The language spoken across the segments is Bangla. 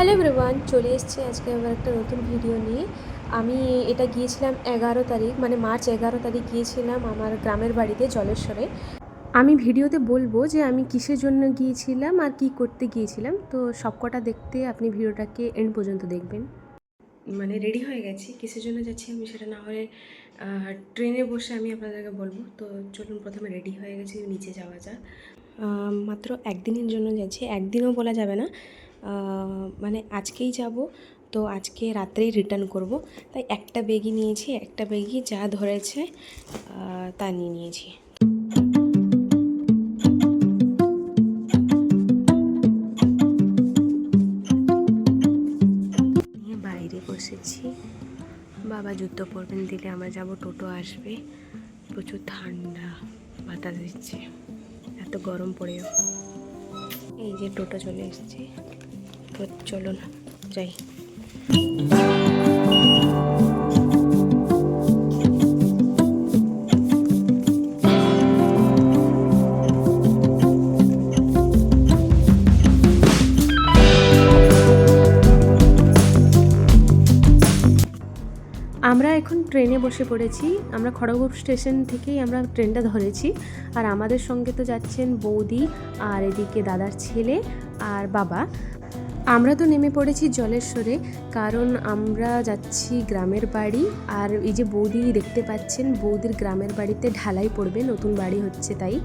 হ্যালো এভরিওয়ান, চলে এসেছি আজকে আবার একটা নতুন ভিডিও নিয়ে। আমি এটা গিয়েছিলাম 11 তারিখ, মানে মার্চ 11 তারিখ গিয়েছিলাম আমার গ্রামের বাড়িতে জলেশ্বরে। আমি ভিডিওতে বলবো যে আমি কিসের জন্য গিয়েছিলাম আর কি করতে গিয়েছিলাম, তো সবকটা দেখতে আপনি ভিডিওটাকে এন্ড পর্যন্ত দেখবেন। মানে রেডি হয়ে গেছি, কিসের জন্য যাচ্ছি আমি সেটা না হলে ট্রেনে বসে আমি আপনাদেরকে বলবো। তো চলুন, প্রথমে রেডি হয়ে গেছি, নিচে যাওয়া যাক। মাত্র একদিনের জন্য যাচ্ছি, একদিনও বলা যাবে না, মানে আজকেই যাব। তো আজকে রাত্রেই রিটার্ন করব, তাই একটা ব্যাগই নিয়েছি, একটা ব্যাগই যা ধরেছে তা নিয়ে নিয়েছি। নিয়ে বাইরে বসেছি, বাবা জুতো পরবেন, দিলে আমরা যাব, টোটো আসবে। প্রচুর ঠান্ডা বাতাস দিচ্ছে, এত গরম পড়েও। এই যে টোটো চলে এসেছে, তো চলুন যাই। আমরা এখন ট্রেনে বসে পড়েছি, আমরা খড়গপুর স্টেশন থেকেই আমরা ট্রেনটা ধরেছি। আর আমাদের সঙ্গে তো যাচ্ছেন বৌদি আর এদিকে দাদার ছেলে আর বাবা। আমরা তো নেমে পড়েছি জলেশ্বরে, কারণ আমরা যাচ্ছি গ্রামের বাড়ি। আর এই যে বৌদি দেখতে পাচ্ছেন, বৌদির গ্রামের বাড়িতে ঢালাই পড়বে, নতুন বাড়ি হচ্ছে তাই।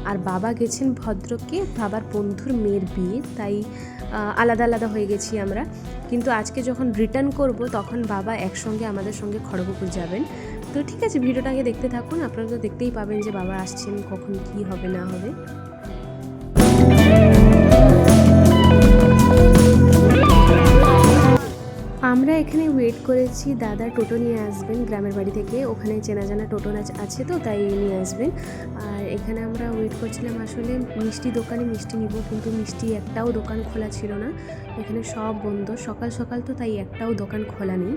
আর বাবা গেছেন ভদ্রকে, বাবার বন্ধুর মেয়ের বিয়ে, তাই আলাদা আলাদা হয়ে গেছি আমরা। কিন্তু আজকে যখন রিটার্ন করব তখন বাবা একসঙ্গে আমাদের সঙ্গে খড়গপুর যাবেন। তো ঠিক আছে, ভিডিওটাকে দেখতে থাকুন, আপনারা তো দেখতেই পাবেন যে বাবা আসছেন, কখন কি হবে না হবে। আমরা এখানে ওয়েট করেছি, দাদা টোটো নিয়ে আসবেন গ্রামের বাড়ি থেকে, ওখানে চেনা জানা টোটো আছে তো তাই নিয়ে আসবেন। আর এখানে আমরা ওয়েট করছিলাম, আসলে মিষ্টি দোকানে মিষ্টি নিব, কিন্তু মিষ্টি একটাও দোকান খোলা ছিল না, এখানে সব বন্ধ, সকাল সকাল তো তাই একটাও দোকান খোলা নেই।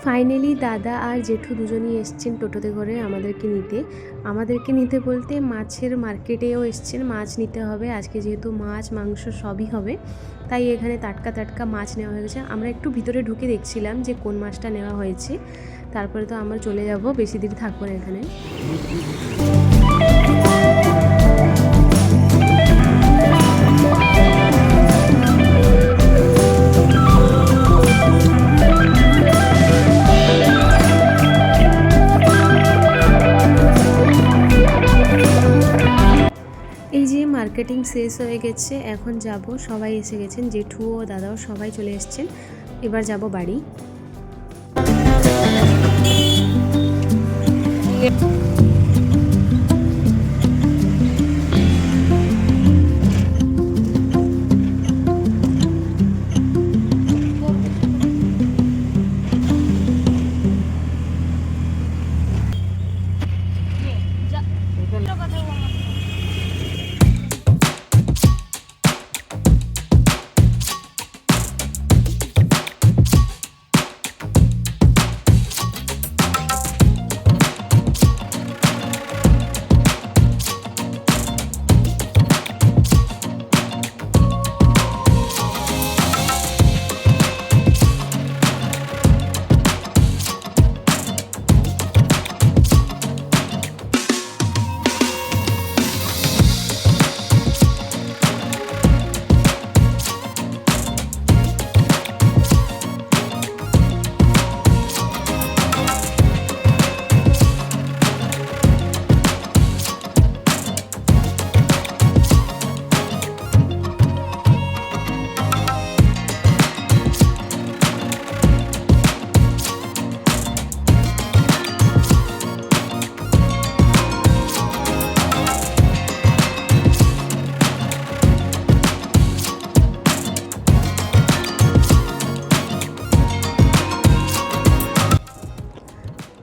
ফাইনালি দাদা আর জেঠু দুজনই এসছেন টোটোতে করে আমাদেরকে নিতে বলতে মাছের মার্কেটেও এসছেন, মাছ নিতে হবে আজকে, যেহেতু মাছ মাংস সবই হবে, তাই এখানে টাটকা টাটকা মাছ নেওয়া হয়ে গেছে। আমরা একটু ভিতরে ঢুকে দেখছিলাম যে কোন মাছটা নেওয়া হয়েছে, তারপরে তো আমরা চলে যাব, বেশি দিন থাকবো না এখানে। এই যে মার্কেটিং শেষ হয়ে গেছে, এখন যাব, সবাই এসে গেছেন, জেঠু ও দাদাও সবাই চলে এসেছেন, এবার যাব বাড়ি।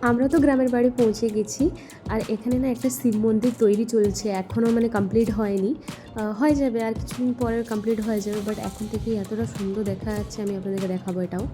আমরা তো গ্রামের বাড়ি পৌঁছে গেছি, আর এখানে না একটা শিব মন্দির তৈরি চলছে, এখনও মানে কমপ্লিট হয়নি, হয়ে যাবে আর কিছুদিন পরে কমপ্লিট হয়ে যাবে, বাট এখন থেকে এতটা সুন্দর দেখা যাচ্ছে, আমি আপনাদেরকে দেখাবো এটাও।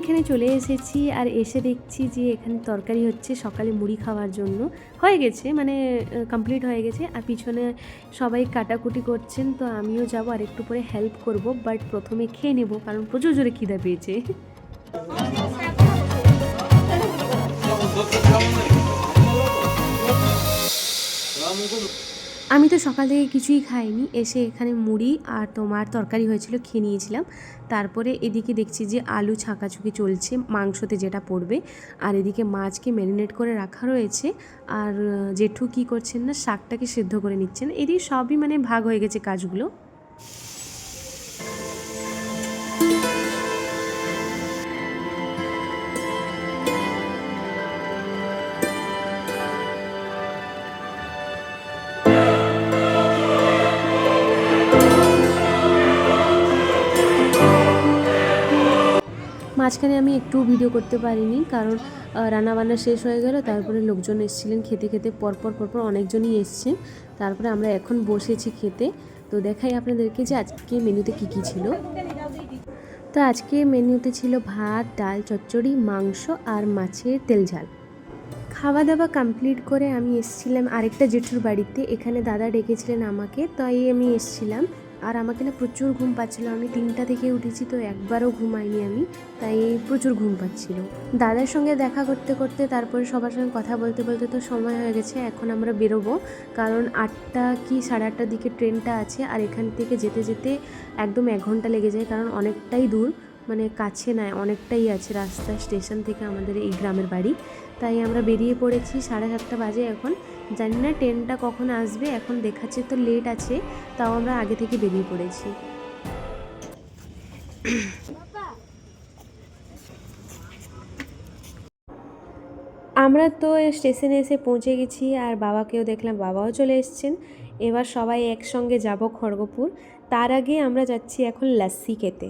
এখানে চলে এসেছি আর এসে দেখছি যে এখানে তরকারি হচ্ছে সকালে মুড়ি খাওয়ার জন্য। হয়ে গেছে, মানে কমপ্লিট হয়ে গেছে। আর পিছনে সবাই কাটাকুটি করছেন, তো আমিও যাবো আর একটু পরে হেল্প করব, বাট প্রথমে খেয়ে নেব কারণ প্রচুর জোরে খিদে পেয়েছে। আমি তো সকাল থেকে কিছুই খাইনি, এসে এখানে মুড়ি আর তোমার তরকারি হয়েছিল খেয়ে নিয়েছিলাম। তারপরে এদিকে দেখছি যে আলু ছাঁকাছুকি চলছে মাংসতে যেটা পড়বে, আর এদিকে মাছকে ম্যারিনেট করে রাখা রয়েছে। আর জেঠু কি করছেন না, শাকটাকে সিদ্ধ করে নিচ্ছেন। এদিকে সবই মানে ভাগ হয়ে গেছে কাজগুলো। মাঝখানে আমি একটু ভিডিও করতে পারিনি কারণ রান্নাবান্না শেষ হয়ে গেল। তারপরে লোকজন এসেছিলেন খেতে খেতে, পরপর অনেকজনই এসছে। তারপরে আমরা এখন বসেছি খেতে। তো দেখাই আপনাদেরকে যে আজকে মেনুতে কি কি ছিল। তো আজকে মেনুতে ছিল ভাত, ডাল, চচ্চড়ি, মাংস আর মাছের তেল ঝাল। খাওয়া দাওয়া কমপ্লিট করে আমি এসেছিলাম আরেকটা জেঠুর বাড়িতে। এখানে দাদা ডেকেছিলেন আমাকে, তাই আমি এসেছিলাম। আর আমাকে না প্রচুর ঘুম পাচ্ছিল, আমি 3টা থেকে উঠেছি, তো একবারও ঘুমাইনি আমি, তাই প্রচুর ঘুম পাচ্ছিল। দাদার সঙ্গে দেখা করতে করতে তারপরে সবার সঙ্গে কথা বলতে বলতে তো সময় হয়ে গেছে। এখন আমরা বেরোবো কারণ 8টা কি 8:30টার দিকে ট্রেনটা আছে। আর এখান থেকে যেতে যেতে একদম 1 ঘন্টা লেগে যায় কারণ অনেকটাই দূর, মানে কাছে নয়, অনেকটাই আছে রাস্তা স্টেশন থেকে আমাদের এই গ্রামের বাড়ি। তাই আমরা বেরিয়ে পড়েছি, 7:30 বাজে এখন। জানি না ট্রেনটা কখন আসবে, এখন দেখাচ্ছে তো লেট আছে, তাও আমরা আগে থেকে বেরিয়ে পড়েছি। আমরা তো স্টেশনে এসে পৌঁছে গেছি আর বাবাকেও দেখলাম, বাবাও চলে এসেছেন। এবার সবাই একসঙ্গে যাব খড়গপুর। তার আগে আমরা যাচ্ছি এখন লাস্সি খেতে।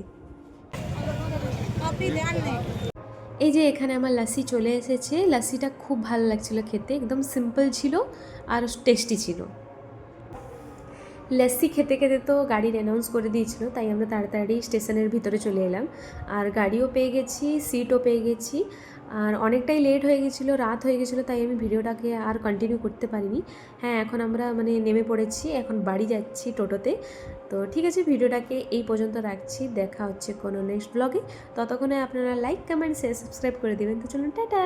এই যে এখানে আমার লাস্সি চলে এসেছে। লাস্সিটা খুব ভালো লাগছিলো খেতে, একদম সিম্পল ছিল আর টেস্টি ছিল। লাস্সি খেতে খেতে তো গাড়ির অ্যানাউন্স করে দিয়েছিল, তাই আমরা তাড়াতাড়ি স্টেশনের ভিতরে চলে এলাম। আর গাড়িও পেয়ে গেছি, সিটও পেয়ে গেছি। আর অনেকটাই লেট হয়ে গেছিলো, রাত হয়ে গেছিলো, তাই আমি ভিডিওটাকে আর কন্টিনিউ করতে পারিনি। হ্যাঁ, এখন আমরা মানে নেমে পড়েছি, এখন বাড়ি যাচ্ছি টোটোতে। তো ঠিক আছে, ভিডিওটাকে এই পর্যন্ত রাখছি। দেখা হচ্ছে কোনো নেক্সট ব্লগে। ততক্ষণে আপনারা লাইক, কমেন্ট, শেয়ার, সাবস্ক্রাইব করে দেবেন। তো চলুন, টাটা।